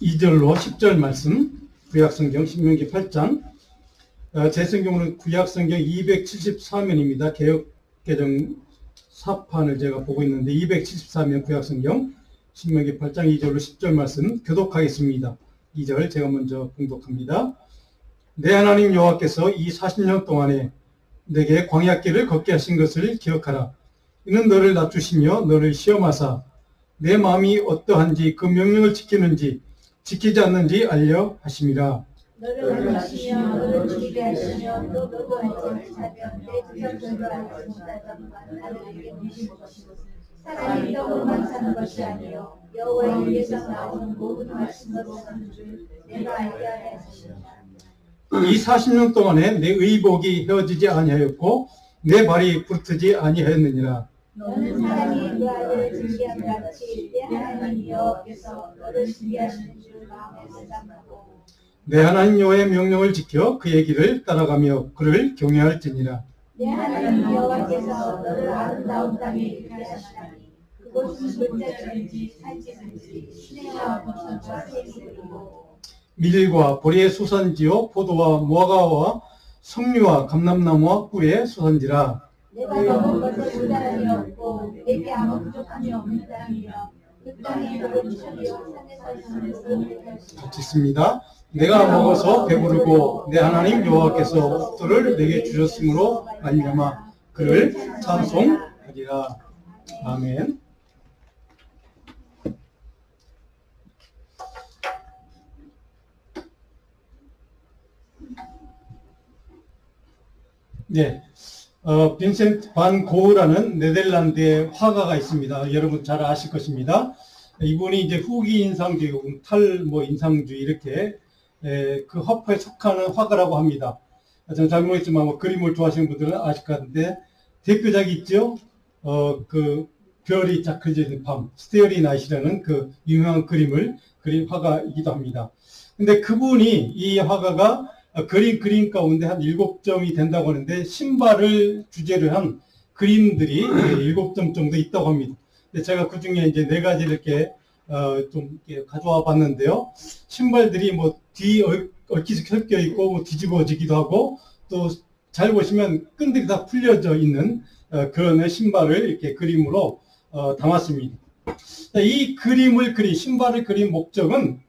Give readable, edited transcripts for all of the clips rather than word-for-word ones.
2절로 10절 말씀, 구약성경 신명기 8장. 제 성경은 구약성경 274면입니다. 개역개정 사판을 제가 보고 있는데 274면 구약성경 신명기 8장 2절로 10절 말씀 교독하겠습니다. 2절 제가 먼저 봉독합니다. 내 하나님 여호와께서 이 40년 동안에 내게 광야길을 걷게 하신 것을 기억하라. 이는 너를 낮추시며 너를 시험하사 내 마음이 어떠한지 그 명령을 지키는지 지키지 않는지 알려 하심이라. 너를 낮추시며 너를 죽이게 하시며 또 너도 알지를 사며 내 주석들을 알지 못하던 하나님께 미신 것이고 사람이 떡으로만 사는 것이 아니요 여호와의 입에서 나오는 모든 말씀으로 사는 줄 내가 알게 하여 주시니라. 이 40년 동안에 내 의복이 헤어지지 아니하였고 내 발이 굴트지 아니하였느니라. 너는 사람이 그 아들을 징계함 같이 내 하나님 여호와께서 너를 징계하시는 줄 마음에 생각하고 내 하나님 여호와의 명령을 지켜 그의 길을 따라가며 그를 경외할지니라. 내 하나님 여호와께서 너를 아름다운 땅에 이르게 하시나니 그곳은 물자든지 산지든지 시내와 버선과 샘이고 밀과 보리의 수산지요 포도와 무화과와 석류와 감람나무와 꿀의 수산지라. 내가 먹을 것을 주다람이 없고 내게 아무 부족함이 없는 땅이라 그 땅에 너를 천리와 산에서 사는 같이 있습니다. 내가 먹어서 배부르고 내 하나님 여호와께서 떡을 내게 주셨으므로 말미암아 그를 찬송하리라. 아멘. 네, 빈센트 반 고흐라는 네덜란드의 화가가 있습니다. 여러분 잘 아실 것입니다. 이분이 이제 후기 인상주의, 인상주의 이렇게 그 화파에 속하는 화가라고 합니다. 저는 잘 모르겠지만 그림을 좋아하시는 분들은 아실 것 같은데 대표작이 있죠. 그 별이 쫙 그려져 있는 밤, 스테어리 나잇이라는 그 유명한 그림을 그린 화가이기도 합니다. 근데 그분이 이 화가가 그림 가운데 한 7점이 된다고 하는데 신발을 주제로 한 그림들이 7점 정도 있다고 합니다. 근데 제가 그 중에 이제 4가지를 이렇게 좀 이렇게 가져와 봤는데요. 신발들이 뒤 얽히서 섞여 있고 뒤집어지기도 하고 또 잘 보시면 끈들이 다 풀려져 있는 그런 신발을 이렇게 그림으로 담았습니다. 이 그림을 그린 신발을 그린 목적은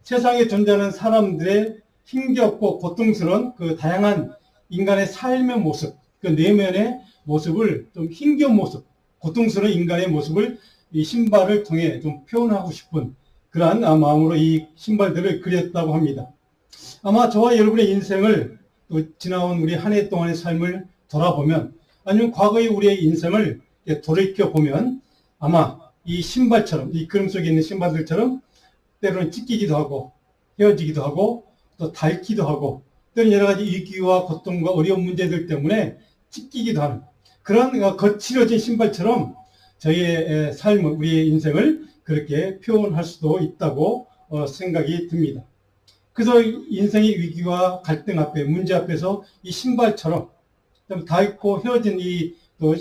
세상에 존재하는 사람들의 힘겹고 고통스러운 그 다양한 인간의 삶의 모습, 그 내면의 모습을 좀 힘겨운 모습, 고통스러운 인간의 모습을 이 신발을 통해 좀 표현하고 싶은 그러한 마음으로 이 신발들을 그렸다고 합니다. 아마 저와 여러분의 인생을 또 지나온 우리 한 해 동안의 삶을 돌아보면 아니면 과거의 우리의 인생을 돌이켜보면 아마 이 신발처럼 이 그림 속에 있는 신발들처럼 때로는 찢기기도 하고 헤어지기도 하고 또 닳기도 하고 또는 여러 가지 위기와 고통과 어려운 문제들 때문에 찢기기도 하는 그런 거칠어진 신발처럼 저희의 삶을 우리의 인생을 그렇게 표현할 수도 있다고 생각이 듭니다. 그래서 인생의 위기와 갈등 앞에 문제 앞에서 이 신발처럼 닳고 헤어진 또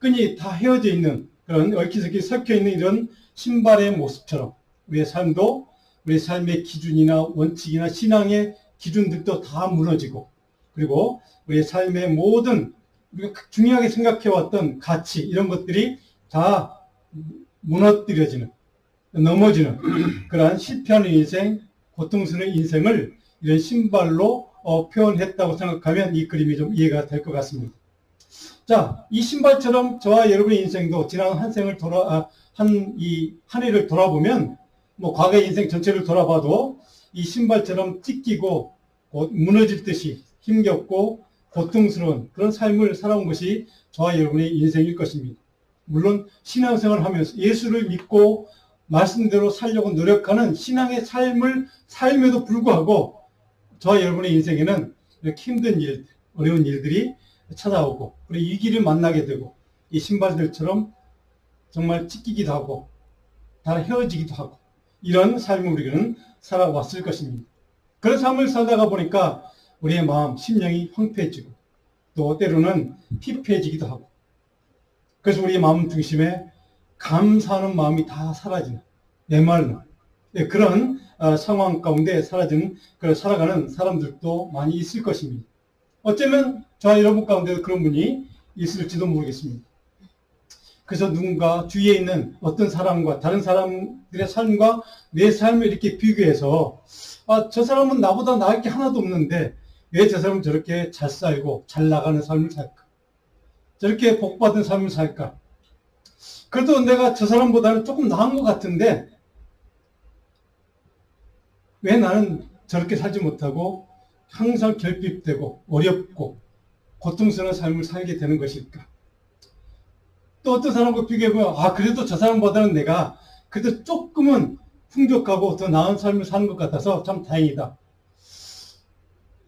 끈이 다 헤어져 있는 그런 얽히섞이 섞여 있는 이런 신발의 모습처럼 우리의 삶도 우리 삶의 기준이나 원칙이나 신앙의 기준들도 다 무너지고 그리고 우리의 삶의 모든 우리가 중요하게 생각해왔던 가치 이런 것들이 다 무너뜨려지는 넘어지는 그러한 실패하는 인생, 고통스러운 인생을 이런 신발로 표현했다고 생각하면 이 그림이 좀 이해가 될 것 같습니다. 자, 이 신발처럼 저와 여러분의 인생도 지난 한 해를 돌아보면 과거의 인생 전체를 돌아봐도 이 신발처럼 찢기고 무너질 듯이 힘겹고 고통스러운 그런 삶을 살아온 것이 저와 여러분의 인생일 것입니다. 물론 신앙생활을 하면서 예수를 믿고 말씀대로 살려고 노력하는 신앙의 삶을 삶에도 불구하고 저와 여러분의 인생에는 이렇게 힘든 일, 어려운 일들이 찾아오고 그리고 이 길을 만나게 되고 이 신발들처럼 정말 찢기기도 하고 다 헤어지기도 하고 이런 삶을 우리는 살아왔을 것입니다. 그런 삶을 살다가 보니까 우리의 마음, 심령이 황폐해지고 또 때로는 피폐해지기도 하고 그래서 우리의 마음 중심에 감사하는 마음이 다 사라지는 메말른 예, 그런 상황 가운데 살아가는 사람들도 많이 있을 것입니다. 어쩌면 저와 여러분 가운데도 그런 분이 있을지도 모르겠습니다. 그래서 누군가 주위에 있는 어떤 사람과 다른 사람들의 삶과 내 삶을 이렇게 비교해서 저 사람은 나보다 나을 게 하나도 없는데 왜 저 사람은 저렇게 잘 살고 잘 나가는 삶을 살까? 저렇게 복받은 삶을 살까? 그래도 내가 저 사람보다는 조금 나은 것 같은데 왜 나는 저렇게 살지 못하고 항상 결핍되고 어렵고 고통스러운 삶을 살게 되는 것일까? 또 어떤 사람과 비교해보면 그래도 저 사람보다는 내가 그래도 조금은 풍족하고 더 나은 삶을 사는 것 같아서 참 다행이다.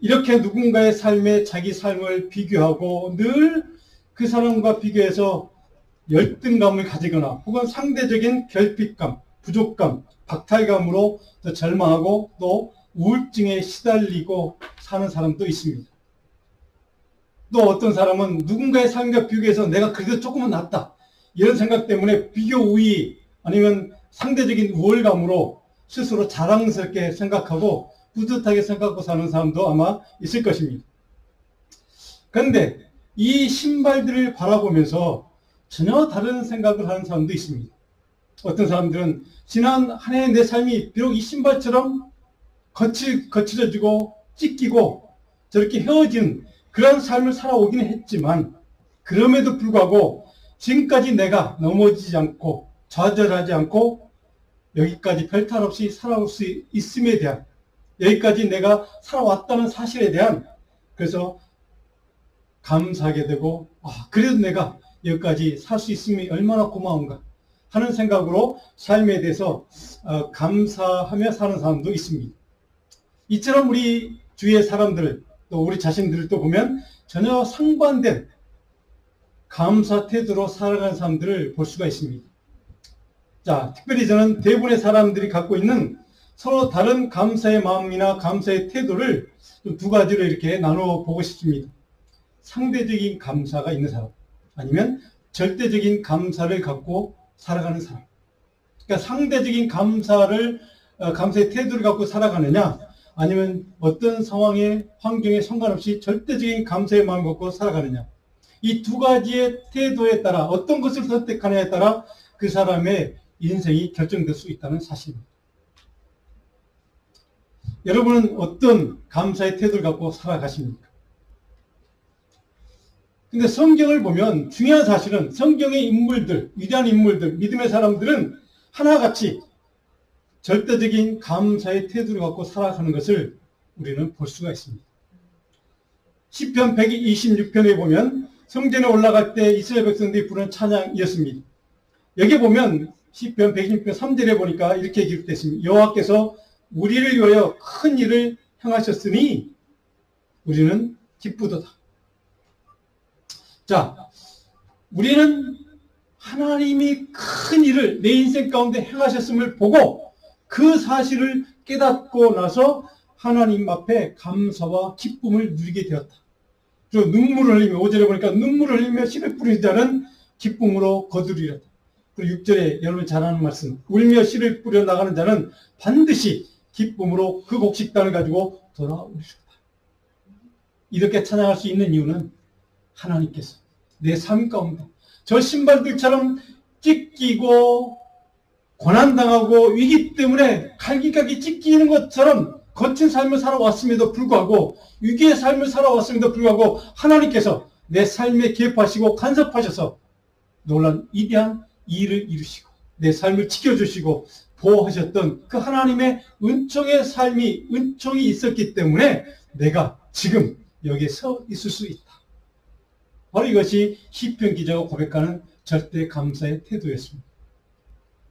이렇게 누군가의 삶에 자기 삶을 비교하고 늘 그 사람과 비교해서 열등감을 가지거나 혹은 상대적인 결핍감, 부족감, 박탈감으로 더 절망하고 또 우울증에 시달리고 사는 사람도 있습니다. 또 어떤 사람은 누군가의 삶과 비교해서 내가 그래도 조금은 낫다. 이런 생각 때문에 비교 우위 아니면 상대적인 우월감으로 스스로 자랑스럽게 생각하고 뿌듯하게 생각하고 사는 사람도 아마 있을 것입니다. 그런데 이 신발들을 바라보면서 전혀 다른 생각을 하는 사람도 있습니다. 어떤 사람들은 지난 한 해의 내 삶이 비록 이 신발처럼 거칠어지고 찢기고 저렇게 헤어진 그런 삶을 살아오기는 했지만 그럼에도 불구하고 지금까지 내가 넘어지지 않고 좌절하지 않고 여기까지 별탈 없이 살아올 수 있음에 대한 여기까지 내가 살아왔다는 사실에 대한 그래서 감사하게 되고 그래도 내가 여기까지 살 수 있음이 얼마나 고마운가 하는 생각으로 삶에 대해서 감사하며 사는 사람도 있습니다. 이처럼 우리 주위의 사람들 또 우리 자신들을 또 보면 전혀 상반된 감사 태도로 살아가는 사람들을 볼 수가 있습니다. 자, 특별히 저는 대부분의 사람들이 갖고 있는 서로 다른 감사의 마음이나 감사의 태도를 두 가지로 이렇게 나눠 보고 싶습니다. 상대적인 감사가 있는 사람, 아니면 절대적인 감사를 갖고 살아가는 사람. 그러니까 상대적인 감사의 태도를 갖고 살아가느냐, 아니면 어떤 상황에, 환경에 상관없이 절대적인 감사의 마음을 갖고 살아가느냐. 이 두 가지의 태도에 따라 어떤 것을 선택하느냐에 따라 그 사람의 인생이 결정될 수 있다는 사실입니다. 여러분은 어떤 감사의 태도를 갖고 살아가십니까? 근데 성경을 보면 중요한 사실은 성경의 인물들, 위대한 인물들, 믿음의 사람들은 하나같이 절대적인 감사의 태도를 갖고 살아가는 것을 우리는 볼 수가 있습니다. 시편 126편에 보면 성전에 올라갈 때 이스라엘 백성들이 부르는 찬양이었습니다. 여기 보면 시편 126편 3절에 보니까 이렇게 기록되어 있습니다. 여호와께서 우리를 위하여 큰 일을 행하셨으니 우리는 기쁘도다. 자, 우리는 하나님이 큰 일을 내 인생 가운데 행하셨음을 보고 그 사실을 깨닫고 나서 하나님 앞에 감사와 기쁨을 누리게 되었다. 저 눈물을 흘리며 5절에 보니까 눈물을 흘리며 씨를 뿌리는 자는 기쁨으로 거두리라. 그리고 6절에 여러분 잘 아는 말씀, 울며 씨를 뿌려 나가는 자는 반드시 기쁨으로 그 곡식단을 가지고 돌아오리라. 이렇게 찬양할 수 있는 이유는 하나님께서 내 삶 가운데 저 신발들처럼 찢기고 고난당하고 위기 때문에 갈기갈기 찢기는 것처럼 거친 삶을 살아왔음에도 불구하고 위기의 삶을 살아왔음에도 불구하고 하나님께서 내 삶에 개입하시고 간섭하셔서 놀란 위대한 일을 이루시고 내 삶을 지켜주시고 보호하셨던 그 하나님의 은총이 있었기 때문에 내가 지금 여기에 서 있을 수 있다. 바로 이것이 시편 기자가 고백하는 절대 감사의 태도였습니다.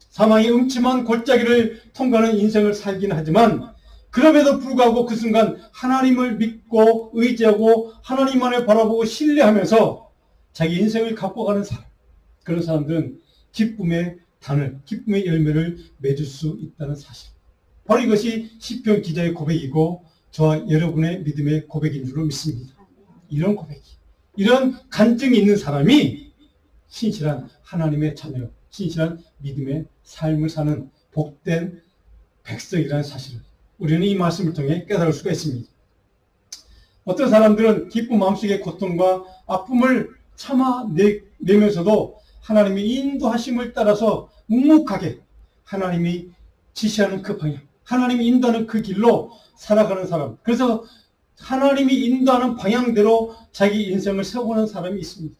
사망의 음침한 골짜기를 통과하는 인생을 살기는 하지만 그럼에도 불구하고 그 순간 하나님을 믿고 의지하고 하나님만을 바라보고 신뢰하면서 자기 인생을 갖고 가는 사람, 그런 사람들은 기쁨의 단을, 기쁨의 열매를 맺을 수 있다는 사실. 바로 이것이 시편 기자의 고백이고 저와 여러분의 믿음의 고백인 줄로 믿습니다. 이런 고백이, 이런 간증이 있는 사람이 신실한 하나님의 자녀, 신실한 믿음의 삶을 사는 복된 백성이라는 사실을 우리는 이 말씀을 통해 깨달을 수가 있습니다. 어떤 사람들은 기쁜 마음속의 고통과 아픔을 참아내면서도 하나님의 인도하심을 따라서 묵묵하게 하나님이 지시하는 그 방향, 하나님이 인도하는 그 길로 살아가는 사람, 그래서 하나님이 인도하는 방향대로 자기 인생을 세워가는 사람이 있습니다.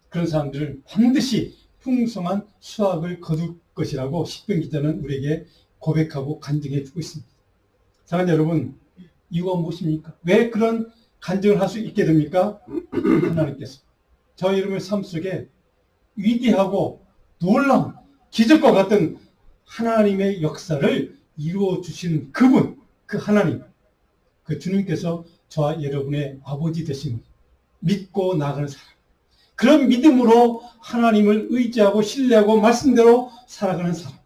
그런 사람들은 반드시 풍성한 수확을 거둘 것이라고 시편 기자는 우리에게 고백하고 간증해 주고 있습니다. 사랑하는 여러분, 이유가 무엇입니까? 왜 그런 간증을 할 수 있게 됩니까? 하나님께서 저희 여러분의 삶 속에 위대하고 놀라운 기적과 같은 하나님의 역사를 이루어 주시는 그분, 그 하나님, 그 주님께서 저와 여러분의 아버지 되심을 믿고 나가는 사람, 그런 믿음으로 하나님을 의지하고 신뢰하고 말씀대로 살아가는 사람,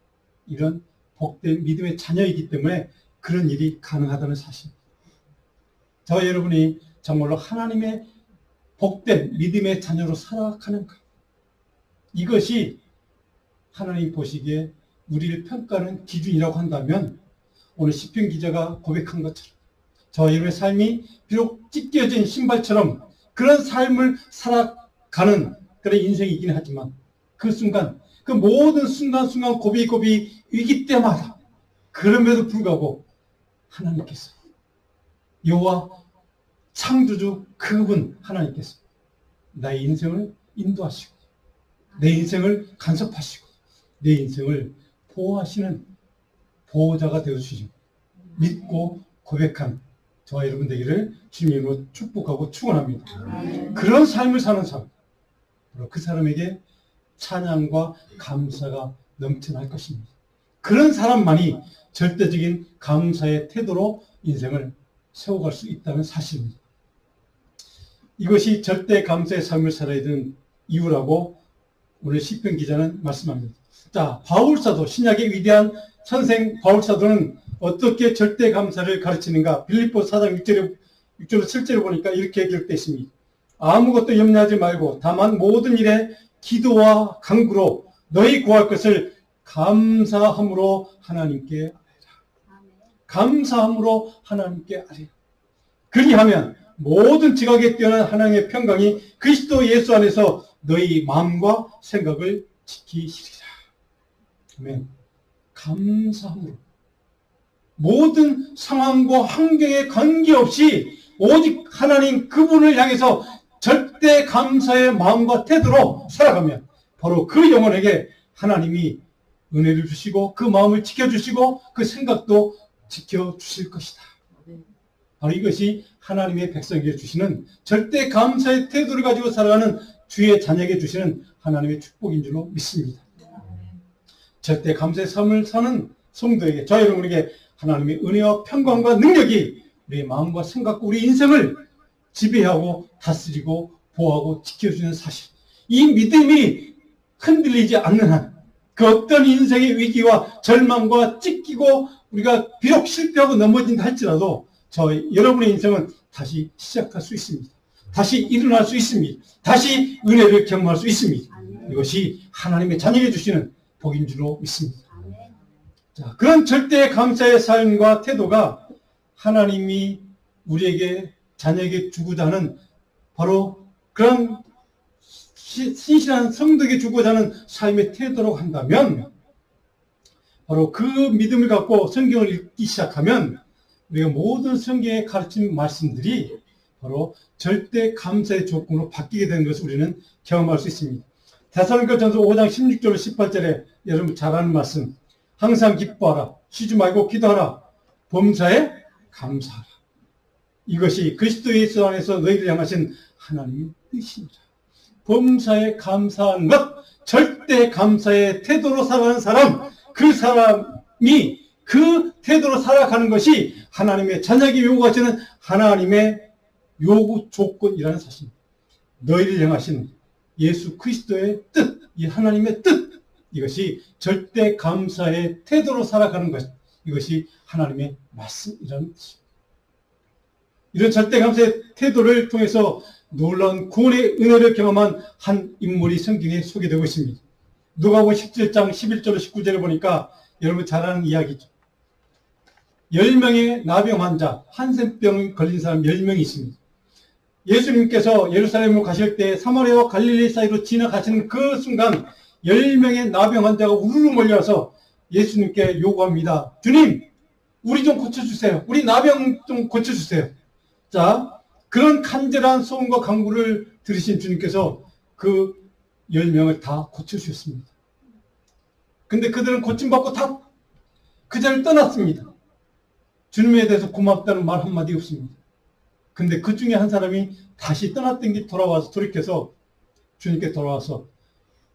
이런 복된 믿음의 자녀이기 때문에 그런 일이 가능하다는 사실입니다. 저와 여러분이 정말로 하나님의 복된 믿음의 자녀로 살아가는가, 이것이 하나님 보시기에 우리를 평가하는 기준이라고 한다면 오늘 시편 기자가 고백한 것처럼 저와 여러분의 삶이 비록 찢겨진 신발처럼 그런 삶을 살아가는 그런 인생이긴 하지만 그 순간, 그 모든 순간순간 고비고비 위기 때마다 그럼에도 불구하고 하나님께서 여호와 창조주 그분 하나님께서 나의 인생을 인도하시고 내 인생을 간섭하시고 내 인생을 보호하시는 보호자가 되어주시고 믿고 고백한 저와 여러분 되기를 주님으로 축복하고 축원합니다. 그런 삶을 사는 사람, 바로 그 사람에게 찬양과 감사가 넘쳐날 것입니다. 그런 사람만이 절대적인 감사의 태도로 인생을 세워갈 수 있다는 사실입니다. 이것이 절대 감사의 삶을 살아야 되는 이유라고 오늘 시편 기자는 말씀합니다. 자, 바울사도, 신약의 위대한 선생 바울사도는 어떻게 절대 감사를 가르치는가? 빌립보 4장 6절로 7절을 보니까 이렇게 기록되어 있습니다. 아무것도 염려하지 말고 다만 모든 일에 기도와 간구로 너희 구할 것을 감사함으로 하나님께 아뢰라. 감사함으로 하나님께 아뢰라. 그리하면 모든 지각에 뛰어난 하나님의 평강이 그리스도 예수 안에서 너희 마음과 생각을 지키시리라. 아멘. 감사함으로 모든 상황과 환경에 관계없이 오직 하나님 그분을 향해서 절대 감사의 마음과 태도로 살아가면 바로 그 영혼에게 하나님이 은혜를 주시고 그 마음을 지켜주시고 그 생각도 지켜주실 것이다. 바로 이것이 하나님의 백성에게 주시는 절대 감사의 태도를 가지고 살아가는 주의 자녀에게 주시는 하나님의 축복인 줄로 믿습니다. 절대 감사의 삶을 사는 성도에게, 저와 여러분에게 하나님의 은혜와 평강과 능력이 우리의 마음과 생각과 우리 인생을 지배하고 다스리고 보호하고 지켜주는 사실, 이 믿음이 흔들리지 않는 한 그 어떤 인생의 위기와 절망과 찢기고 우리가 비록 실패하고 넘어진다 할지라도 여러분의 인생은 다시 시작할 수 있습니다. 다시 일어날 수 있습니다. 다시 은혜를 경험할 수 있습니다. 이것이 하나님의 자녀에게 주시는 복인 줄로 믿습니다. 자, 그런 절대 감사의 삶과 태도가 하나님이 우리에게 자녀에게 주고자 하는 바로 그런 신실한 성도에게 주고자 하는 삶의 태도라고 한다면 바로 그 믿음을 갖고 성경을 읽기 시작하면 우리가 모든 성경에 가르친 말씀들이 바로 절대 감사의 조건으로 바뀌게 되는 것을 우리는 경험할 수 있습니다. 데살로니가전서 5장 16절 18절에 여러분 잘 아는 말씀, 항상 기뻐하라, 쉬지 말고 기도하라, 범사에 감사하라. 이것이 그리스도 예수 안에서 너희를 향하신 하나님의 뜻입니다. 범사에 감사한 것, 절대 감사의 태도로 살아가는 사람, 그 사람이 그 태도로 살아가는 것이 하나님의 자녀에게 요구하시는 하나님의 요구 조건이라는 사실입니다. 너희를 향하신 예수 그리스도의 뜻, 이 하나님의 뜻, 이것이 절대 감사의 태도로 살아가는 것, 이것이 하나님의 말씀이라는 뜻입니다. 이런 절대 감사의 태도를 통해서 놀라운 구원의 은혜를 경험한 한 인물이 성경에 소개되고 있습니다. 누가복음 17장 11절 19절을 보니까 여러분 잘 아는 이야기죠. 10명의 나병 환자, 한센병 걸린 사람 10명이 있습니다. 예수님께서 예루살렘으로 가실 때 사마리아와 갈릴리 사이로 지나가시는 그 순간 10명의 나병 환자가 우르르 몰려와서 예수님께 요구합니다. 주님, 우리 좀 고쳐주세요. 우리 나병 좀 고쳐주세요. 자, 그런 간절한 소원과 간구를 들으신 주님께서 그 10명을 다 고쳐주셨습니다. 근데 그들은 고침받고 다 그 자리를 떠났습니다. 주님에 대해서 고맙다는 말 한마디 없습니다. 근데 그 중에 한 사람이 다시 떠났던 길 돌아와서 돌이켜서 주님께 돌아와서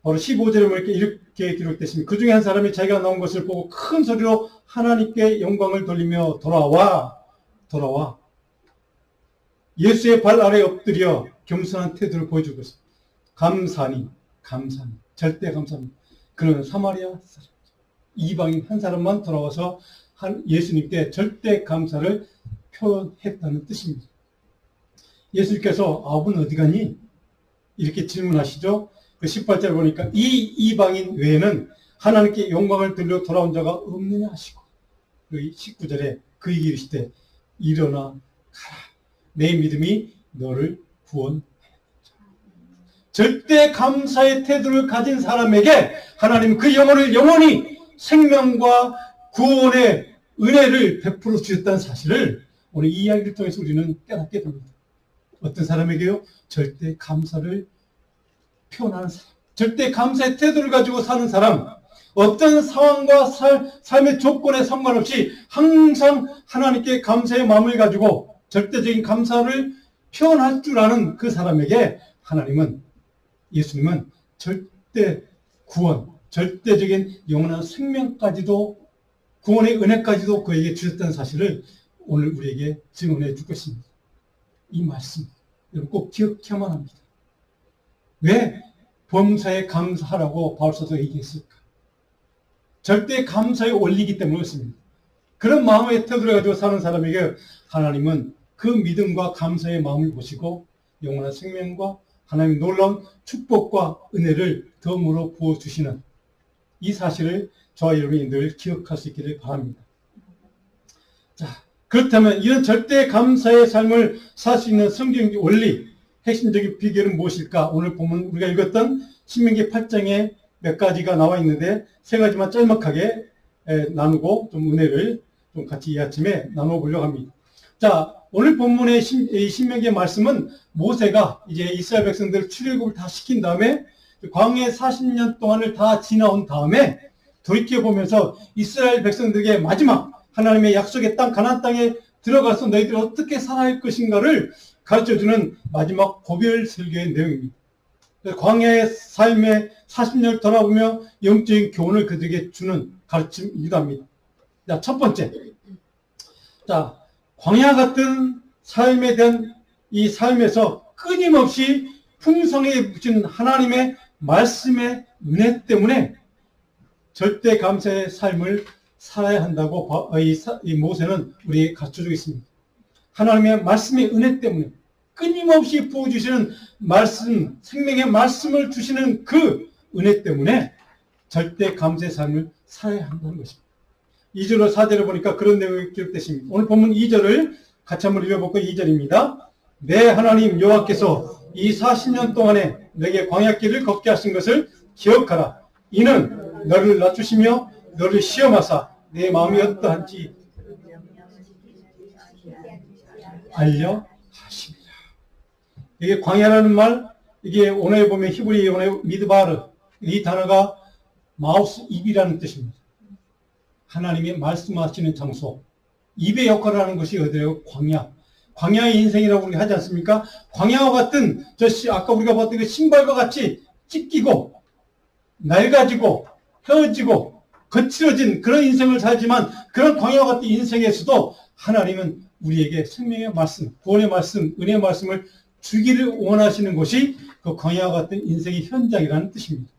바로 15절에 이렇게 기록됐습니다. 그 중에 한 사람이 자기가 나온 것을 보고 큰 소리로 하나님께 영광을 돌리며 돌아와 예수의 발 아래에 엎드려 겸손한 태도를 보여주고 있습니다. 감사니 절대 감사합니다. 그는 사마리아 사람, 이방인 한 사람만 돌아와서 예수님께 절대 감사를 표현했다는 뜻입니다. 예수님께서 아버는 어디 가니? 이렇게 질문하시죠. 그 18절 보니까 이 이방인 외에는 하나님께 영광을 돌려 돌아온 자가 없느냐 하시고, 그 19절에 그에게 이르시되 일어나 가라. 내 믿음이 너를 구원하였다. 절대 감사의 태도를 가진 사람에게 하나님 그 영혼을 영원히 생명과 구원의 은혜를 베풀어 주셨다는 사실을 오늘 이 이야기를 통해서 우리는 깨닫게 됩니다. 어떤 사람에게요? 절대 감사를 표현하는 사람, 절대 감사의 태도를 가지고 사는 사람, 어떤 상황과 삶의 조건에 상관없이 항상 하나님께 감사의 마음을 가지고 절대적인 감사를 표현할 줄 아는 그 사람에게 하나님은, 예수님은 절대 구원, 절대적인 영원한 생명까지도, 구원의 은혜까지도 그에게 주셨다는 사실을 오늘 우리에게 증언해 줄 것입니다. 이 말씀 여러분 꼭 기억해야만 합니다. 왜 범사에 감사하라고 바울사도가 얘기했을까? 절대 감사의 원리이기 때문에 그렇습니다. 그런 마음의 태도를 가지고 사는 사람에게 하나님은 그 믿음과 감사의 마음을 보시고 영원한 생명과 하나님의 놀라운 축복과 은혜를 덤으로 부어주시는 이 사실을 저와 여러분이 늘 기억할 수 있기를 바랍니다. 자, 그렇다면 이런 절대 감사의 삶을 살 수 있는 성경적 원리, 핵심적인 비결은 무엇일까? 오늘 보면 우리가 읽었던 신명기 8장에 몇 가지가 나와 있는데 세 가지만 짤막하게 나누고 좀 은혜를 좀 같이 이 아침에 나눠보려고 합니다. 자, 오늘 본문의 신명기의 말씀은 모세가 이제 이스라엘 백성들 출애굽을 다 시킨 다음에 광해 40년 동안을 다 지나온 다음에 돌이켜보면서 이스라엘 백성들에게 마지막 하나님의 약속의 땅 가나안 땅에 들어가서 너희들이 어떻게 살아야 할 것인가를 가르쳐주는 마지막 고별 설교의 내용입니다. 광야의 삶의 40년을 돌아보며 영적인 교훈을 그들에게 주는 가르침이기도 합니다. 자, 첫 번째. 자, 광야 같은 삶에 대한 이 삶에서 끊임없이 풍성하게 부신 하나님의 말씀의 은혜 때문에 절대 감사의 삶을 살아야 한다고 이 모세는 우리에게 가르쳐주고 있습니다. 하나님의 말씀의 은혜 때문에 끊임없이 부어주시는 말씀, 생명의 말씀을 주시는 그 은혜 때문에 절대 감사의 삶을 살아야 한다는 것입니다. 2절로 4절을 보니까 그런 내용이 기록됐습니다. 오늘 본문 2절을 같이 한번 읽어볼까요? 2절입니다. 내 하나님 여호와께서 이 40년 동안에 내게 광야길을 걷게 하신 것을 기억하라. 이는 너를 낮추시며 너를 시험하사 내 마음이 어떠한지 알려 하십니다. 이게 광야라는 말, 이게 오늘 보면 히브리 오늘 미드바르, 이 단어가 마우스 입이라는 뜻입니다. 하나님이 말씀하시는 장소, 입의 역할을 하는 것이 어디예요? 광야. 광야의 인생이라고 우리가 하지 않습니까? 광야와 같은 아까 우리가 봤던 그 신발과 같이 찢기고 낡아지고 헤어지고 거칠어진 그런 인생을 살지만 그런 광야와 같은 인생에서도 하나님은 우리에게 생명의 말씀, 구원의 말씀, 은혜의 말씀을 주기를 원하시는 것이 그 광야와 같은 인생의 현장이라는 뜻입니다.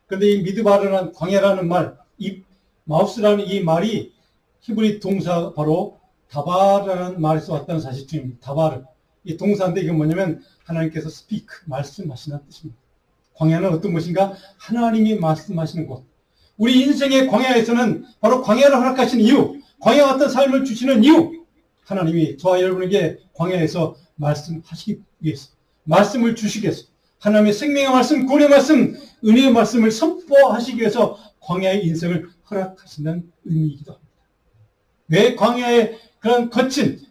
그런데 이 미드바르라는 광야라는 말, 이 마우스라는 이 말이 히브리 동사 바로 다바라는 말에서 왔다는 사실입니다. 다바르. 이 동사인데 이건 뭐냐면 하나님께서 speak, 말씀하시는 뜻입니다. 광야는 어떤 곳인가? 하나님이 말씀하시는 곳. 우리 인생의 광야에서는 바로 광야를 허락하신 이유, 광야 같은 삶을 주시는 이유, 하나님이 저와 여러분에게 광야에서 말씀하시기 위해서, 말씀을 주시기 위해서, 하나님의 생명의 말씀, 구원의 말씀, 은혜의 말씀을 선포하시기 위해서 광야의 인생을 허락하신다는 의미이기도 합니다. 왜 광야의 그런 거친,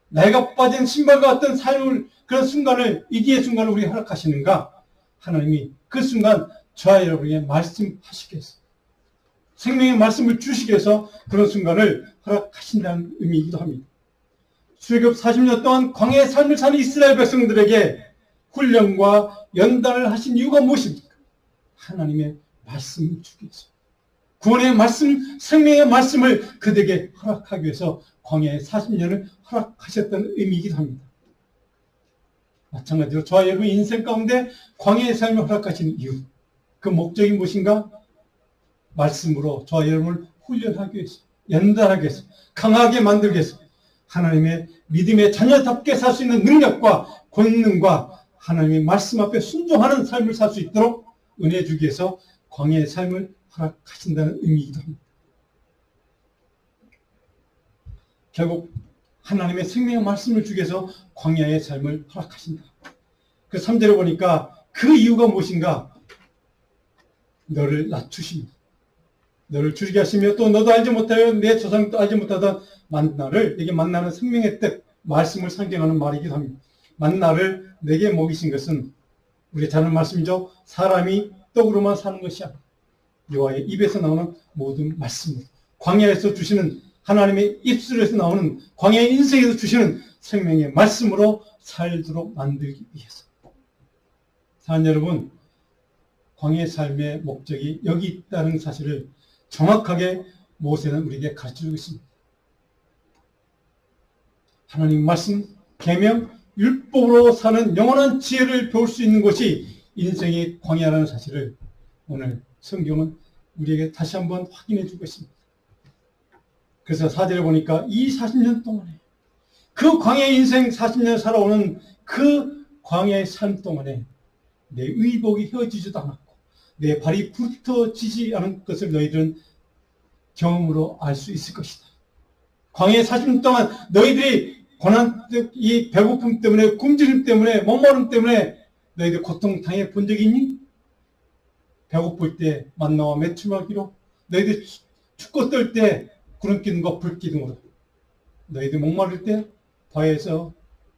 내가 빠진 신발과 같은 삶을, 그런 순간을, 이기의 순간을 우리에게 허락하시는가? 하나님이 그 순간 저와 여러분에게 말씀하시기 위해서, 생명의 말씀을 주시기 위해서 그런 순간을 허락하신다는 의미이기도 합니다. 출애굽 40년 동안 광야의 삶을 사는 이스라엘 백성들에게 훈련과 연단을 하신 이유가 무엇입니까? 하나님의 말씀을 주기 위해서, 구원의 말씀, 생명의 말씀을 그들에게 허락하기 위해서 광야의 40년을 허락하셨다는 의미이기도 합니다. 마찬가지로 저와 여러분의 인생 가운데 광야의 삶을 허락하신 이유, 그 목적이 무엇인가? 말씀으로 저와 여러분을 훈련하기 위해서, 연단하기 위해서, 강하게 만들기 위해서, 하나님의 믿음의 자녀답게 살 수 있는 능력과 권능과 하나님의 말씀 앞에 순종하는 삶을 살 수 있도록 은혜 주기 위해서 광야의 삶을 허락하신다는 의미이기도 합니다. 결국 하나님의 생명의 말씀을 주기 위해서 광야의 삶을 허락하신다. 그 3절에 보니까 그 이유가 무엇인가? 너를 낮추십니다. 너를 줄이게 하시며 또 너도 알지 못하여 내 조상도 알지 못하던 만나를, 내게 만나는 생명의 뜻, 말씀을 상징하는 말이기도 합니다. 만나를 내게 먹이신 것은 우리가 잘 아는 말씀이죠. 사람이 떡으로만 사는 것이 아니라 여호와의 입에서 나오는 모든 말씀으로, 광야에서 주시는, 하나님의 입술에서 나오는, 광야의 인생에서 주시는 생명의 말씀으로 살도록 만들기 위해서. 사랑하는 여러분, 광야의 삶의 목적이 여기 있다는 사실을 정확하게 모세는 우리에게 가르쳐주고 있습니다. 하나님 말씀, 계명, 율법으로 사는 영원한 지혜를 배울 수 있는 것이 인생의 광야라는 사실을 오늘 성경은 우리에게 다시 한번 확인해 주고 있습니다. 그래서 4절에 보니까 이 40년 동안에, 그 광야의 인생 40년 살아오는 그 광야의 삶 동안에 내 의복이 휘어지지도 않았고 내 발이 부러지지 않은 것을 너희들은 경험으로 알 수 있을 것이다. 광야의 40년 동안 너희들이 고난, 이 배고픔 때문에, 굶주림 때문에, 목마름 때문에 너희들 고통 당해 본 적이 있니? 배고플 때 만나와 메추라기로, 너희들 춥고 뜰 때 구름 기둥과 불 기둥으로, 너희들 목마를 때 바위에서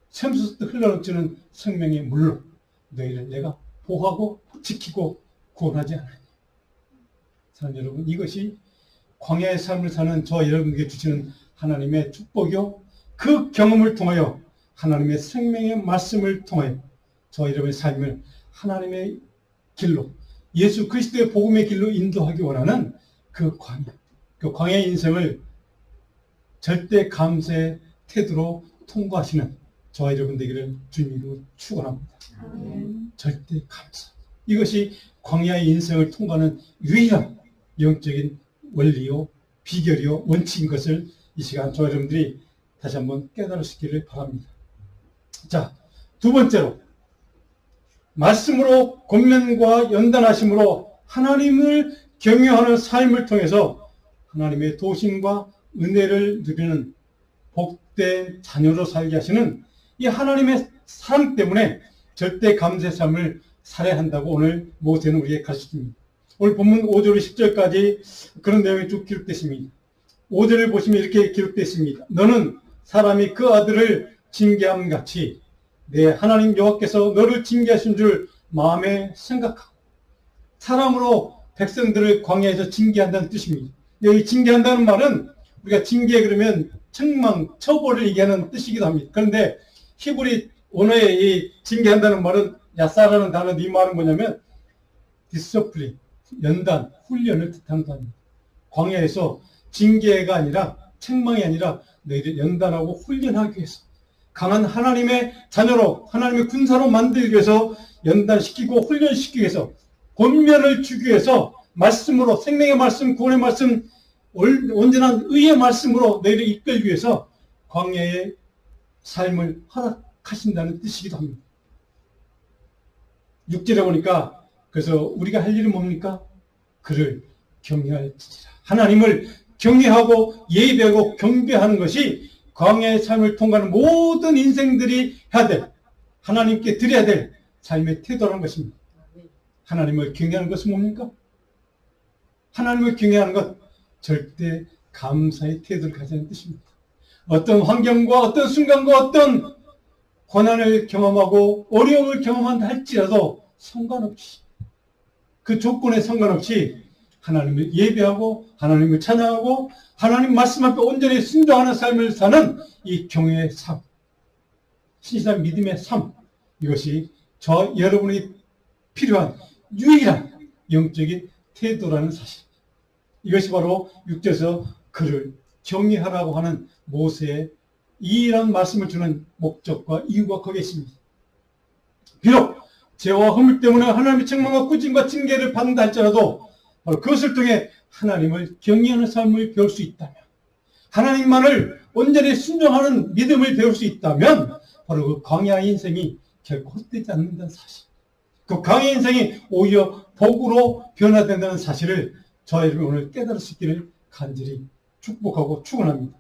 샘솟듯 흘러넘치는 생명의 물로 너희를 내가 보호하고 지키고 구원하지 않으니. 사랑하는 여러분, 이것이 광야의 삶을 사는 저와 여러분에게 주시는 하나님의 축복이요, 그 경험을 통하여 하나님의 생명의 말씀을 통하여 저와 여러분의 삶을 하나님의 길로, 예수 그리스도의 복음의 길로 인도하기 원하는 그 광야, 그 광야의 인생을 절대 감사의 태도로 통과하시는 저와 여러분 되기를 주님으로 축원합니다. 절대 감사. 이것이 광야의 인생을 통과하는 유일한 영적인 원리요, 비결이요, 원칙인 것을 이 시간 저와 여러분들이 다시 한번 깨달으시기를 바랍니다. 자, 두 번째로 말씀으로 권면과 연단하심으로 하나님을 경외하는 삶을 통해서 하나님의 도심과 은혜를 누리는 복된 자녀로 살게 하시는 이 하나님의 사랑 때문에 절대 감사의 삶을 살아야 한다고 오늘 모세는 우리에게 가르쳐줍니다. 오늘 본문 5절 10절까지 그런 내용이 쭉 기록됐습니다. 5절을 보시면 이렇게 기록되어 있습니다. 너는 사람이 그 아들을 징계함 같이 내 하나님 여호와께서 너를 징계하신 줄 마음에 생각하고, 사람으로 백성들을 광야에서 징계한다는 뜻입니다. 여기 징계한다는 말은 우리가 징계 그러면 책망, 처벌을 얘기하는 뜻이기도 합니다. 그런데 히브리 언어의 이 징계한다는 말은 야사라는 단어, 이 말은 뭐냐면 디스플린, 연단, 훈련을 뜻하는 단어입니다. 광야에서 징계가 아니라, 책망이 아니라 너희를 연단하고 훈련하기 위해서, 강한 하나님의 자녀로, 하나님의 군사로 만들기 위해서, 연단시키고 훈련시키기 위해서, 권면을 주기 위해서 말씀으로, 생명의 말씀, 구원의 말씀, 온전한 의의 말씀으로 너희를 이끌기 위해서 광야의 삶을 허락하신다는 뜻이기도 합니다. 6절에 보니까 그래서 우리가 할 일은 뭡니까? 그를 경외할지니라. 하나님을 경외하고 예배하고 경배하는 것이 광야의 삶을 통과하는 모든 인생들이 해야 될, 하나님께 드려야 될 삶의 태도라는 것입니다. 하나님을 경외하는 것은 뭡니까? 하나님을 경외하는 것, 절대 감사의 태도를 가지는 뜻입니다. 어떤 환경과 어떤 순간과 어떤 고난을 경험하고 어려움을 경험한다 할지라도 상관없이, 그 조건에 상관없이 하나님을 예배하고 하나님을 찬양하고 하나님 말씀 앞에 온전히 순종하는 삶을 사는 이 경외의 삶, 신실한 믿음의 삶, 이것이 저 여러분이 필요한 유일한 영적인 태도라는 사실. 이것이 바로 6절에서 그를 경외하라고 하는 모세의 이런 말씀을 주는 목적과 이유가 거기에 있습니다. 비록 죄와 허물 때문에 하나님의 책망과 꾸짐과 징계를 받는다 할지라도 바로 그것을 통해 하나님을 경외하는 삶을 배울 수 있다면, 하나님만을 온전히 순종하는 믿음을 배울 수 있다면 바로 그 광야의 인생이 결코 헛되지 않는다는 사실, 그 광야의 인생이 오히려 복으로 변화된다는 사실을 저희를 오늘 깨달을 수 있기를 간절히 축복하고 축원합니다.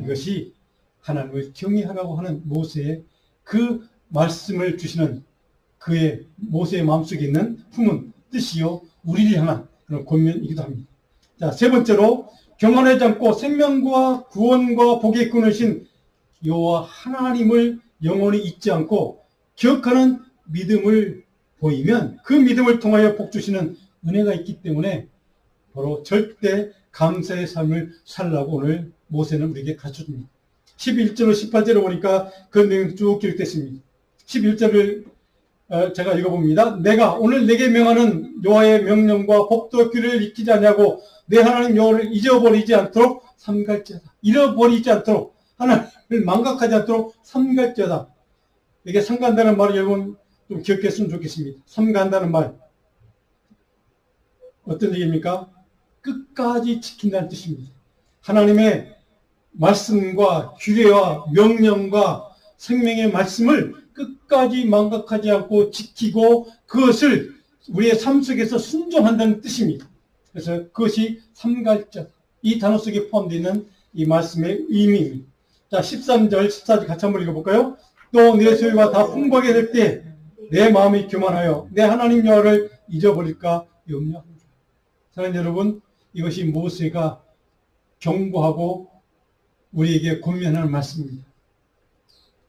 이것이 하나님을 경외하라고 하는 모세의 그 말씀을 주시는 그의 모세의 마음속에 있는 품은 뜻이요 우리를 향한 그런 권면이기도 합니다. 자, 세 번째로 교만하지 않고 생명과 구원과 복의 끊으신 여호와 하나님을 영원히 잊지 않고 기억하는 믿음을 보이면 그 믿음을 통하여 복 주시는 은혜가 있기 때문에 바로 절대 감사의 삶을 살라고 오늘 모세는 우리에게 가르쳐줍니다. 11절로 18절을 보니까 그 내용이 쭉 기록됐습니다. 11절을 제가 읽어봅니다. 내가 오늘 내게 명하는 여호와의 명령과 법도 규례를 익히지 않냐고 내 하나님 여호와를 잊어버리지 않도록 삼갈지어다. 잃어버리지 않도록, 하나님을 망각하지 않도록 삼갈지어다. 이게 삼간다는 말을 여러분 좀 기억했으면 좋겠습니다. 삼간다는 말 어떤 얘기입니까? 끝까지 지킨다는 뜻입니다. 하나님의 말씀과 규례와 명령과 생명의 말씀을 끝까지 망각하지 않고 지키고 그것을 우리의 삶 속에서 순종한다는 뜻입니다. 그래서 그것이 삼갈자, 이 단어 속에 포함되어 있는 이 말씀의 의미입니다. 자, 13절, 14절 같이 한번 읽어볼까요? 또 내 소유가 다 풍부하게 될 때 내 마음이 교만하여 내 하나님 여호와를 잊어버릴까 염려합니다. 사랑하는 여러분, 이것이 모세가 경고하고 우리에게 권면하는 말씀입니다.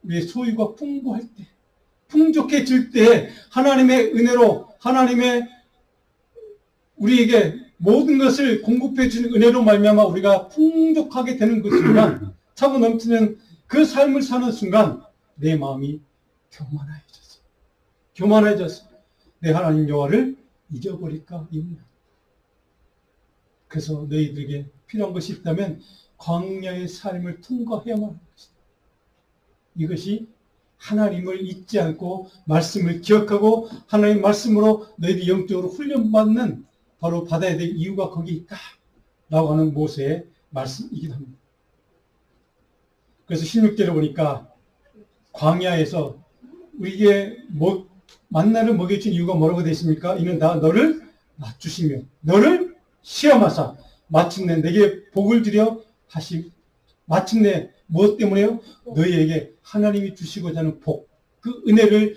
우리의 소유가 풍부할 때, 풍족해질 때 하나님의 은혜로, 하나님의 우리에게 모든 것을 공급해 주는 은혜로 말미암아 우리가 풍족하게 되는 그 순간, 차고 넘치는 그 삶을 사는 순간 내 마음이 교만해졌어. 교만해졌어. 내 하나님 여호와를 잊어버릴까 염려한다. 그래서 너희들에게 필요한 것이 있다면 광야의 삶을 통과해야만 하는 것이다. 이것이 하나님을 잊지 않고 말씀을 기억하고 하나님의 말씀으로 너희들이 영적으로 훈련받는 바로 받아야 될 이유가 거기 있다 라고 하는 모세의 말씀이기도 합니다. 그래서 16절에 보니까 광야에서 우리에게 만나를 먹여준 이유가 뭐라고 되어 있습니까? 이는 다 너를 낮추시며 너를 시험하사 마침내 내게 복을 주려 하심. 마침내 무엇 때문에요? 너희에게 하나님이 주시고자 하는 복, 그 은혜를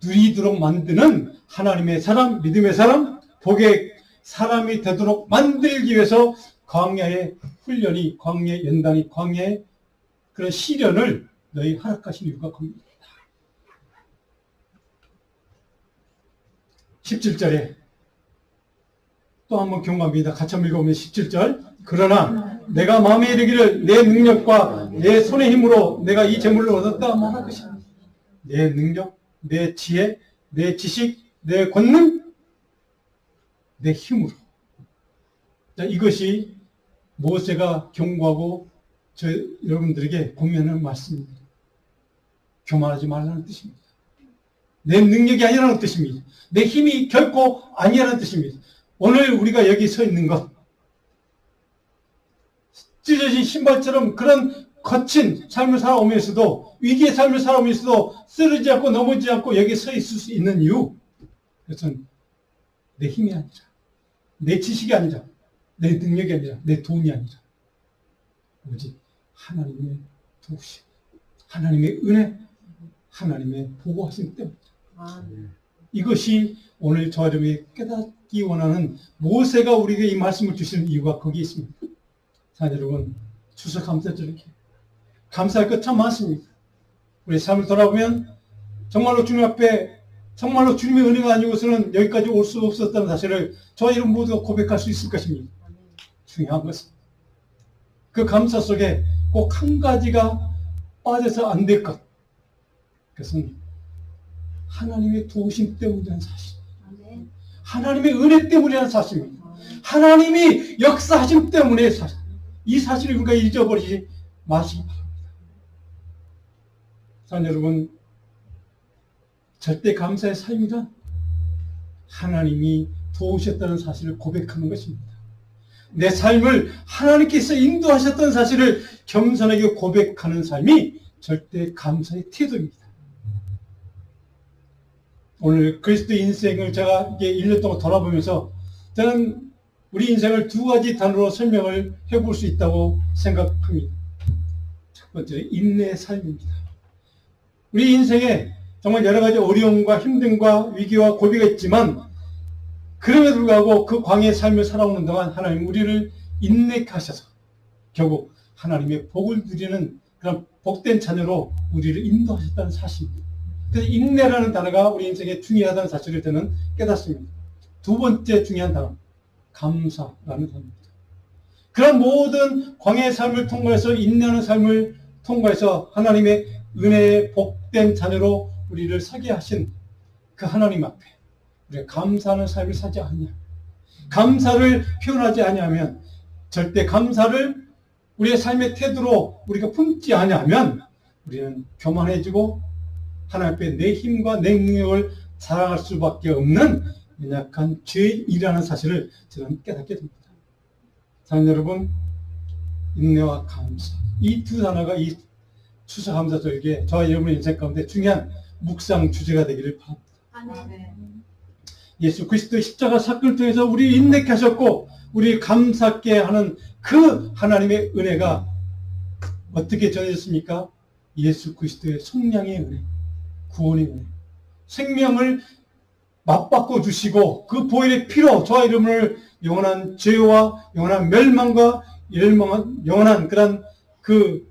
누리도록 만드는 하나님의 사람, 믿음의 사람, 복의 사람이 되도록 만들기 위해서 광야의 훈련이, 광야의 연단이, 광야의 그런 시련을 너희 허락하신 이유가 겁니다. 17절에 또 한번 경고합니다. 같이 한번 읽어보면 17절. 그러나 내가 마음에 이르기를 내 능력과 내 손의 힘으로 내가 이 재물을 얻었다 말할 것이다. 내 능력, 내 지혜, 내 지식, 내 권능, 내 힘으로. 자, 이것이 모세가 경고하고 여러분들에게 권면하는 말씀입니다. 교만하지 말라는 뜻입니다. 내 능력이 아니라는 뜻입니다. 내 힘이 결코 아니라는 뜻입니다. 오늘 우리가 여기 서 있는 것, 찢어진 신발처럼 그런 거친 삶을 살아오면서도, 위기의 삶을 살아오면서도 쓰러지지 않고 넘어지지 않고 여기 서 있을 수 있는 이유, 그것은 내 힘이 아니라 내 지식이 아니라, 내 능력이 아니라, 내 돈이 아니라 오직 하나님의 도우심, 하나님의 은혜, 하나님의 보호하심 때문이다. 이것이 오늘 저와 여러분이 깨닫기 원하는 모세가 우리에게 이 말씀을 주시는 이유가 거기에 있습니다. 자, 여러분, 추수감사절에 감사할 것 참 많습니다. 우리 삶을 돌아보면 정말로 주님 앞에 정말로 주님의 은혜가 아니고서는 여기까지 올 수 없었다는 사실을 저와 여러분 모두가 고백할 수 있을 것입니다. 중요한 것은 그 감사 속에 꼭 한 가지가 빠져서 안 될 것. 그것은 하나님의 도우심 때문이라는 사실. 하나님의 은혜 때문이라는 사실입니다. 하나님이 역사하심 때문에 사실. 이 사실을 우리가 잊어버리지 마시기 바랍니다. 자, 여러분, 절대 감사의 삶이란 하나님이 도우셨다는 사실을 고백하는 것입니다. 내 삶을 하나님께서 인도하셨다는 사실을 겸손하게 고백하는 삶이 절대 감사의 태도입니다. 오늘 그리스도 인생을 제가 이게 1년 동안 돌아보면서 저는 우리 인생을 두 가지 단어로 설명을 해볼 수 있다고 생각합니다. 첫 번째, 인내의 삶입니다. 우리 인생에 정말 여러 가지 어려움과 힘듦과 위기와 고비가 있지만 그럼에도 불구하고 그 광야의 삶을 살아오는 동안 하나님 우리를 인내케 하셔서 결국 하나님의 복을 누리는 그런 복된 자녀로 우리를 인도하셨다는 사실입니다. 그래서 인내라는 단어가 우리 인생에 중요하다는 사실을 저는 깨닫습니다. 두 번째 중요한 단어, 감사라는 단어입니다. 그런 모든 광야의 삶을 통과해서 인내하는 삶을 통과해서 하나님의 은혜의 복된 자녀로 우리를 서게 하신 그 하나님 앞에 우리가 감사하는 삶을 사지 않냐, 감사를 표현하지 않냐면, 절대 감사를 우리의 삶의 태도로 우리가 품지 않냐면 우리는 교만해지고 하나님 앞에 내 힘과 내 능력을 자랑할 수밖에 없는 연약한 죄인이라는 사실을 저는 깨닫게 됩니다. 사랑하는 여러분, 인내와 감사, 이 두 단어가 이 추수감사절기에 저와 여러분의 인생 가운데 중요한 묵상 주제가 되기를 바랍니다. 아멘. 예수 그리스도의 십자가 사건을 통해서 우리 인내케 하셨고 우리 감사케 하는 그 하나님의 은혜가 어떻게 전해졌습니까? 예수 그리스도의 속량의 은혜, 구원의 은혜, 생명을 맞바꿔 주시고 그 보혈의 피로 저와 여러분을 영원한 죄와 영원한 멸망과 영원한 그런 그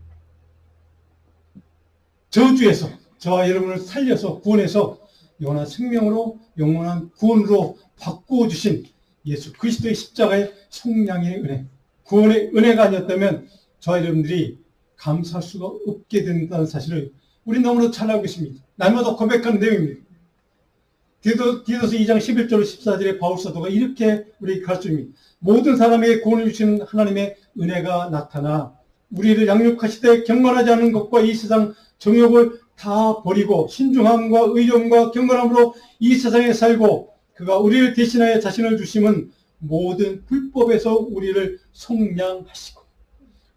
저주에서 저와 여러분을 살려서 구원해서 영원한 생명으로 영원한 구원으로 바꾸어 주신 예수 그리스도의 십자가의 속량의 은혜, 구원의 은혜가 아니었다면 저와 여러분들이 감사할 수가 없게 된다는 사실을 우리 너무나 잘 알고 있습니다. 날마다 고백하는 내용입니다. 디도서 2장 11절 14절에 바울 사도가 이렇게 우리에게 가르쳐줍니다. 모든 사람에게 구원을 주시는 하나님의 은혜가 나타나 우리를 양육하시되 경건하지 않은 것과 이 세상 정욕을 다 버리고 신중함과 의존과 경건함으로 이 세상에 살고 그가 우리를 대신하여 자신을 주심은 모든 불법에서 우리를 속량하시고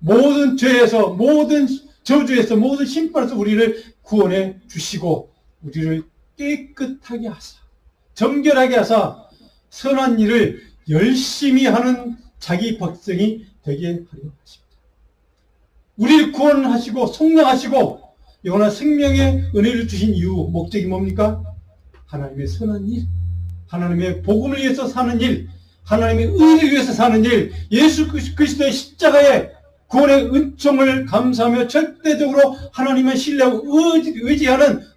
모든 죄에서 모든 저주에서 모든 심판에서 우리를 구원해 주시고 우리를 깨끗하게 하사 정결하게 하사 선한 일을 열심히 하는 자기 백성이 되게 하려 하십니다. 우리를 구원하시고 속량하시고 영원한 생명의 은혜를 주신 이유, 목적이 뭡니까? 하나님의 선한 일, 하나님의 복음을 위해서 사는 일, 하나님의 의를 위해서 사는 일, 예수 그리스도의 십자가의 구원의 은총을 감사하며 절대적으로 하나님을 신뢰하고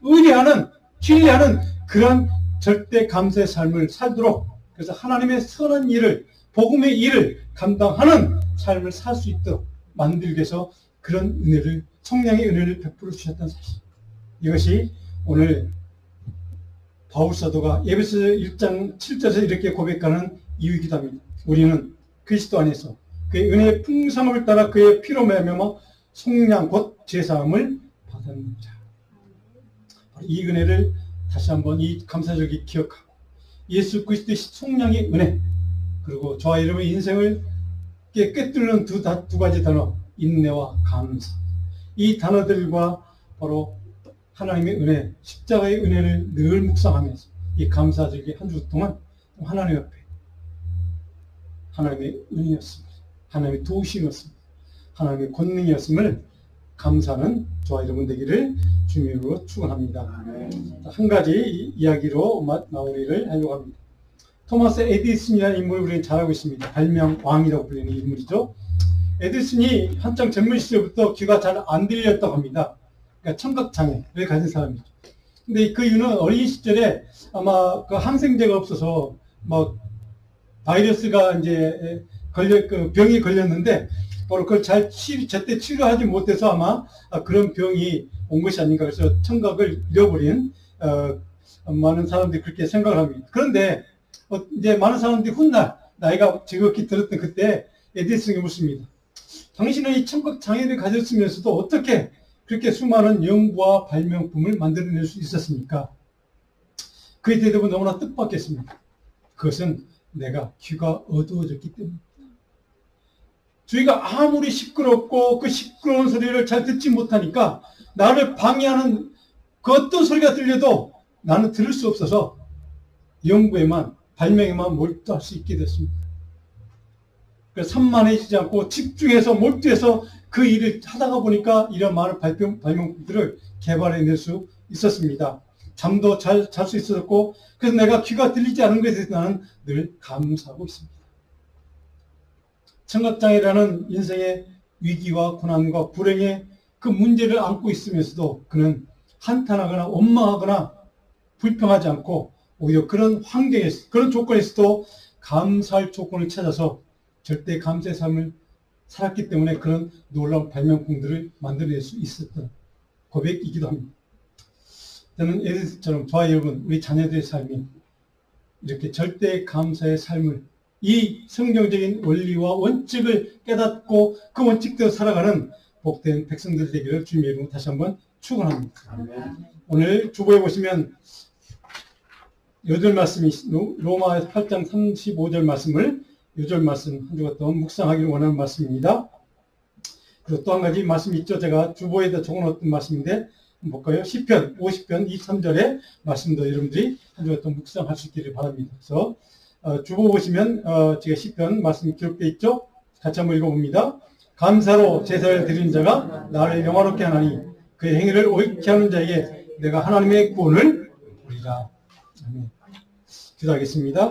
의뢰하는 신뢰하는 그런 절대 감사의 삶을 살도록, 그래서 하나님의 선한 일을, 복음의 일을 감당하는 삶을 살 수 있도록 만들기 위해서 그런 은혜를, 성령의 은혜를 베풀어 주셨다는 사실. 이것이 오늘 바울사도가 에베소 1장 7절에서 이렇게 고백하는 이유이기도 합니다. 우리는 그리스도 안에서 그의 은혜의 풍성함을 따라 그의 피로 말미암아 속량 곧 제사함을 받은 자. 이 은혜를 다시 한번 이 감사절기 기억하고 예수 그리스도의 속량의 은혜, 그리고 저와 여러분의 인생을 꿰뚫는 두 가지 단어, 인내와 감사. 이 단어들과 바로 하나님의 은혜, 십자가의 은혜를 늘 묵상하면서 이 감사절기 한 주 동안 하나님 앞에 하나님의 은혜였습니다. 하나님의 도우심이었습니다. 하나님의 권능이었음을 감사하는 저와 여러분 되기를 주님으로 축원합니다. 한 가지 이야기로 마무리를 하려고 합니다. 토마스 에디슨이라는 인물을 우리는 잘 알고 있습니다. 발명 왕이라고 불리는 인물이죠. 에디슨이 한창 젊은 시절부터 귀가 잘 안 들렸다고 합니다. 그러니까 청각장애를 가진 사람이죠. 근데 그 이유는 어린 시절에 아마 그 항생제가 없어서 뭐 바이러스가 이제 그 병이 걸렸는데 바로 그걸 제때 치료하지 못해서 아마 그런 병이 온 것이 아닌가. 그래서 청각을 잃어버린 많은 사람들이 그렇게 생각을 합니다. 그런데 이제 많은 사람들이 훗날 나이가 지극히 들었던 그때 에디슨이 묻습니다. 당신은 이 청각 장애를 가졌으면서도 어떻게 그렇게 수많은 연구와 발명품을 만들어낼 수 있었습니까? 그의 대답은 너무나 뜻밖했습니다. 그것은 내가 귀가 어두워졌기 때문입니다. 주위가 아무리 시끄럽고 그 시끄러운 소리를 잘 듣지 못하니까 나를 방해하는 그 어떤 소리가 들려도 나는 들을 수 없어서 연구에만 발명에만 몰두할 수 있게 됐습니다. 그래서 산만해지지 않고 집중해서 몰두해서 그 일을 하다가 보니까 이런 많은 발명품들을 개발해낼 수 있었습니다. 잠도 잘 잘 수 있었고 그래서 내가 귀가 들리지 않은 것에 대해서 나는 늘 감사하고 있습니다. 청각장애라는 인생의 위기와 고난과 불행의 그 문제를 안고 있으면서도 그는 한탄하거나 원망하거나 불평하지 않고 오히려 그런 환경에서, 그런 조건에서도 감사할 조건을 찾아서 절대 감사의 삶을 살았기 때문에 그런 놀라운 발명품들을 만들어낼 수 있었던 고백이기도 합니다. 저는 에디슨처럼 저와 여러분, 우리 자녀들의 삶이 이렇게 절대 감사의 삶을 이 성경적인 원리와 원칙을 깨닫고 그 원칙대로 살아가는 복된 백성들 되기를 주님의 이름으로 다시 한번 축원합니다. 오늘 주보에 보시면 8절 말씀이 로마 8장 35절 말씀을 6절 말씀 한 주간 동안 묵상하기를 원하는 말씀입니다. 그리고 또 한 가지 말씀이 있죠. 제가 주보에다 적어놓았던 말씀인데 한번 볼까요? 시편 50편 23절의 말씀도 여러분들이 한 주간 동안 묵상할 수 있기를 바랍니다. 그래서 주보 보시면 제가 시편 말씀이 기록되어 있죠. 같이 한번 읽어봅니다. 감사로 제사를 드리는 자가 나를 영화롭게 하나니 그의 행위를 옳게 하는 자에게 내가 하나님의 구원을 보리라. 아멘. 기도하겠습니다.